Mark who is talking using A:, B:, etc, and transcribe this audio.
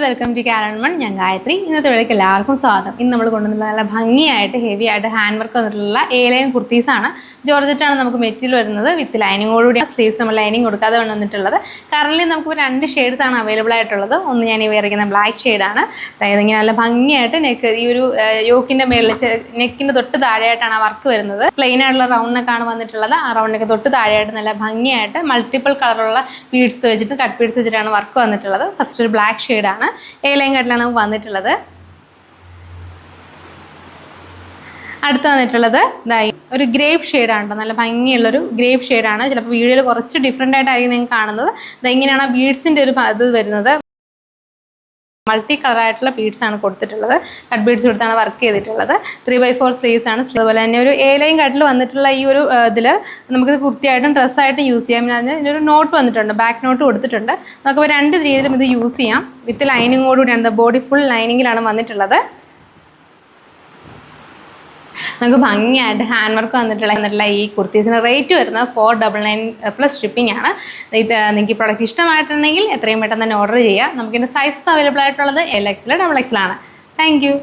A: Welcome to കാരൺമൺ. ഞാൻ ഗായത്രി. ഇന്നത്തെ വീഡിയോക്ക് എല്ലാവർക്കും സ്വാഗതം. ഇന്ന് നമ്മൾ കൊണ്ടുവന്നിട്ടുള്ള നല്ല ഭംഗിയായിട്ട് ഹെവി ആയിട്ട് ഹാൻഡ് വർക്ക് വന്നിട്ടുള്ള ലൈൻ കുർത്തീസാണ്. ജോർജറ്റാണ് നമുക്ക് മെറ്റീരിയൽ വരുന്നത്. വിത്ത് ലൈനിങ്ങോടുകൂടി സ്ലീവ്സ് നമ്മൾ ലൈനിങ് കൊടുക്കാതെ വന്നിട്ടുള്ളത്. കറൻലി നമുക്ക് 2 ഷെയ്ഡ്സ് ആണ് അവൈലബിൾ ആയിട്ടുള്ളത്. ഒന്ന് ഞാൻ ഈ വരയ്ക്കുന്ന ബ്ലാക്ക് ഷെയ്ഡാണ്. അതായത് ഇങ്ങനെ നല്ല ഭംഗിയായിട്ട് നെക്ക് ഈ ഒരു യോക്കിൻ്റെ മേളിൽ നെക്കിൻ്റെ തൊട്ട് താഴെയായിട്ടാണ് ആ വർക്ക് വരുന്നത്. പ്ലെയിൻ ആയിട്ടുള്ള റൗണ്ട് നെക്കാണ് വന്നിട്ടുള്ളത്. ആ റൗണ്ട് നെക്ക് തൊട്ട് താഴെയായിട്ട് നല്ല ഭംഗിയായിട്ട് മൾട്ടിപ്പിൾ കളറുള്ള ബീഡ്സ് വെച്ചിട്ട് കട്ട് ബീഡ്സ് വെച്ചിട്ടാണ് വർക്ക് വന്നിട്ടുള്ളത്. ഫസ്റ്റ് ഒരു ബ്ലാക്ക് ഷെയ്ഡാണ്, ലൈൻ കട്ടിലാണ് വന്നിട്ടുള്ളത്. അടുത്ത് വന്നിട്ടുള്ളത് ഇതായി ഒരു ഗ്രേപ്പ് ഷെയ്ഡാണ്. നല്ല ഭംഗിയുള്ളൊരു ഗ്രേപ്പ് ഷെയ്ഡാണ്. ചിലപ്പോൾ വീഡിയോയിൽ കുറച്ച് ഡിഫറെൻ്റ് ആയിട്ടായിരിക്കും നിങ്ങൾക്ക് കാണുന്നത്. ഇതെങ്ങനെയാണ് ബീഡ്സിൻ്റെ ഒരു ഇത് വരുന്നത്. മൾട്ടി കളറായിട്ടുള്ള ബീഡ്സ് ആണ് കൊടുത്തിട്ടുള്ളത്. കട്ട് ബീഡ്സ് കൊടുത്താണ് വർക്ക് ചെയ്തിട്ടുള്ളത്. 3/4 സ്ലീവ്സ് ആണ്. അതുപോലെ തന്നെ ഒരു ലൈൻ കട്ടിൽ വന്നിട്ടുള്ള ഈ ഒരു ഇതിൽ നമുക്ക് കുർത്തിയായിട്ടും ഡ്രസ്സായിട്ടും യൂസ് ചെയ്യാം. ഇതിനൊരു നോട്ട് വന്നിട്ടുണ്ട്, ബാക്ക് നോട്ട് കൊടുത്തിട്ടുണ്ട്. നമുക്കിപ്പോൾ 2 രീതിയിലും ഇത് യൂസ് ചെയ്യാം. വിത്ത് ലൈനിങ്ങോടുകൂടിയാണ്, ബോഡി ഫുൾ ലൈനിങ്ങിലാണ് വന്നിട്ടുള്ളത്. നമുക്ക് ഭംഗിയായിട്ട് ഹാൻഡ് വർക്ക് വന്നിട്ടുള്ള ഈ കുർത്തീസിന് റേറ്റ് വരുന്നത് 499 പ്ലസ് ഷിപ്പിംഗ് ആണ്. ഇത് നിങ്ങൾക്ക് ഈ പ്രോഡക്റ്റ് ഇഷ്ടമായിട്ടുണ്ടെങ്കിൽ എത്രയും പെട്ടെന്ന് തന്നെ ഓർഡർ ചെയ്യുക. നമുക്കിതിൻ്റെ സൈസസ് അവൈലബിൾ ആയിട്ടുള്ളത് LXL, XXL ആണ്. Thank you.